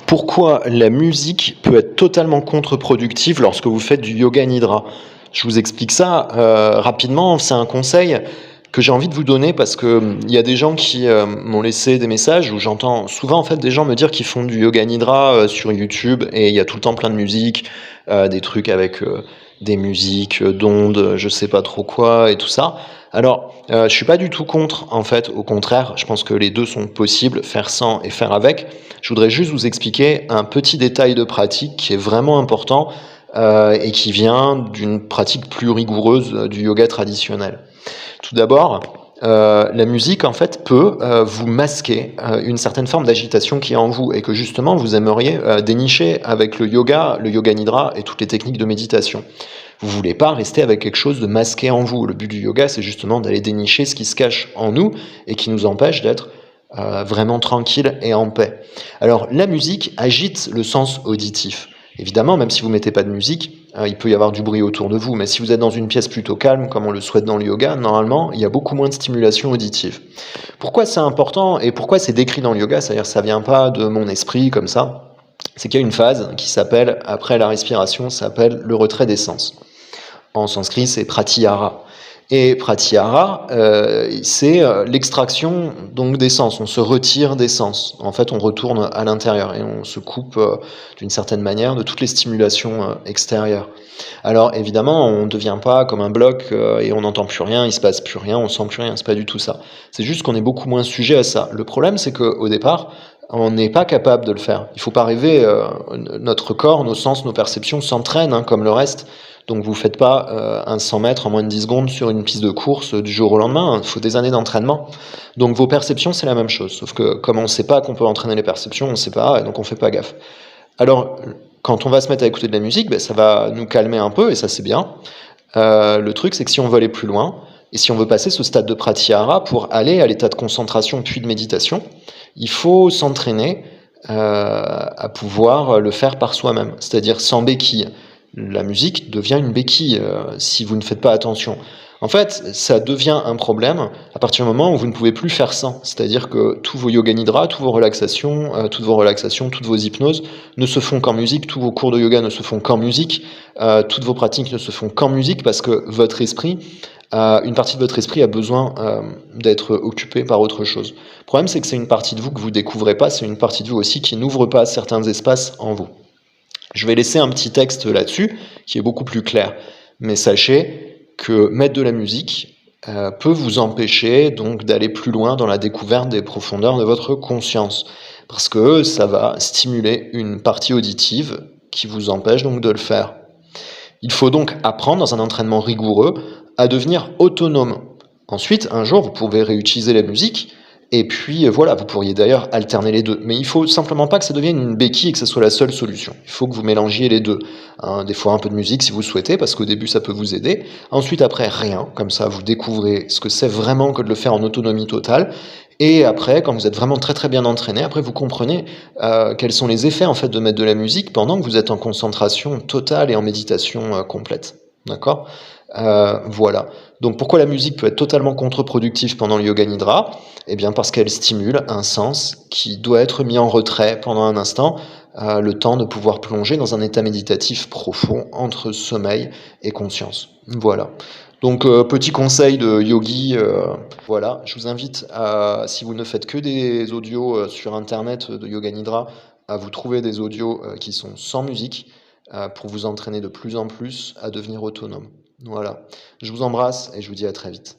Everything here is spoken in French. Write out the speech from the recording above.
Pourquoi la musique peut être totalement contre-productive lorsque vous faites du yoga nidra? Je vous explique ça, rapidement. C'est un conseil que j'ai envie de vous donner parce que, il y a des gens qui, m'ont laissé des messages où j'entends souvent, en fait, des gens me dire qu'ils font du yoga nidra, sur YouTube et il y a tout le temps plein de musique, des trucs avec, des musiques, d'ondes, je sais pas trop quoi et tout ça. Alors, je suis pas du tout contre, en fait, au contraire, je pense que les 2 sont possibles, faire sans et faire avec. Je voudrais juste vous expliquer un petit détail de pratique qui est vraiment important, et qui vient d'une pratique plus rigoureuse, du yoga traditionnel. Tout d'abord, la musique en fait peut, vous masquer, une certaine forme d'agitation qui est en vous et que justement vous aimeriez, dénicher avec le yoga nidra et toutes les techniques de méditation. Vous voulez pas rester avec quelque chose de masqué en vous. Le but du yoga, c'est justement d'aller dénicher ce qui se cache en nous et qui nous empêche d'être, vraiment tranquille et en paix. Alors la musique agite le sens auditif. Évidemment, même si vous mettez pas de musique, il peut y avoir du bruit autour de vous, mais si vous êtes dans une pièce plutôt calme, comme on le souhaite dans le yoga, normalement, il y a beaucoup moins de stimulation auditive. Pourquoi c'est important et pourquoi c'est décrit dans le yoga? C'est-à-dire ça vient pas de mon esprit comme ça. C'est qu'il y a une phase qui s'appelle, après la respiration, ça s'appelle le retrait des sens. En sanskrit, c'est pratyahara. Et pratyahara, c'est l'extraction donc des sens. On se retire des sens. En fait, on retourne à l'intérieur et on se coupe d'une certaine manière de toutes les stimulations extérieures. Alors évidemment, on ne devient pas comme un bloc et on n'entend plus rien, il se passe plus rien, on sent plus rien. C'est pas du tout ça. C'est juste qu'on est beaucoup moins sujet à ça. Le problème, c'est qu'au départ, on n'est pas capable de le faire. Il ne faut pas rêver. Notre corps, nos sens, nos perceptions s'entraînent hein, comme le reste. Donc vous ne faites pas un 100 mètres en moins de 10 secondes sur une piste de course du jour au lendemain, il faut des années d'entraînement. Donc vos perceptions, c'est la même chose, sauf que comme on ne sait pas qu'on peut entraîner les perceptions, on ne sait pas, et donc on ne fait pas gaffe. Alors, quand on va se mettre à écouter de la musique, ben, ça va nous calmer un peu, et ça c'est bien. Le truc, c'est que si on veut aller plus loin, et si on veut passer ce stade de pratyahara pour aller à l'état de concentration puis de méditation, il faut s'entraîner à pouvoir le faire par soi-même, c'est-à-dire sans béquille. La musique devient une béquille si vous ne faites pas attention. En fait, ça devient un problème à partir du moment où vous ne pouvez plus faire sans. C'est-à-dire que tous vos yoga nidra, toutes vos relaxations, toutes vos hypnoses ne se font qu'en musique, tous vos cours de yoga ne se font qu'en musique, toutes vos pratiques ne se font qu'en musique parce que votre esprit, une partie de votre esprit a besoin d'être occupée par autre chose. Le problème, c'est que c'est une partie de vous que vous découvrez pas, c'est une partie de vous aussi qui n'ouvre pas certains espaces en vous. Je vais laisser un petit texte là-dessus, qui est beaucoup plus clair. Mais sachez que mettre de la musique peut vous empêcher donc d'aller plus loin dans la découverte des profondeurs de votre conscience. Parce que ça va stimuler une partie auditive qui vous empêche donc de le faire. Il faut donc apprendre, dans un entraînement rigoureux, à devenir autonome. Ensuite, un jour, vous pouvez réutiliser la musique, et puis voilà, vous pourriez d'ailleurs alterner les deux. Mais il faut simplement pas que ça devienne une béquille et que ce soit la seule solution. Il faut que vous mélangiez les deux. Hein, des fois un peu de musique si vous souhaitez, parce qu'au début ça peut vous aider. Ensuite après rien, comme ça vous découvrez ce que c'est vraiment que de le faire en autonomie totale. Et après, quand vous êtes vraiment très très bien entraîné, après vous comprenez quels sont les effets en fait de mettre de la musique pendant que vous êtes en concentration totale et en méditation complète. D'accord. Voilà. Donc pourquoi la musique peut être totalement contre-productive pendant le yoga nidra? Eh bien parce qu'elle stimule un sens qui doit être mis en retrait pendant un instant, le temps de pouvoir plonger dans un état méditatif profond entre sommeil et conscience. Voilà. Donc petit conseil de yogi, voilà, je vous invite à, si vous ne faites que des audios sur internet de yoga nidra, à vous trouver des audios qui sont sans musique pour vous entraîner de plus en plus à devenir autonome. Voilà. Je vous embrasse et je vous dis à très vite.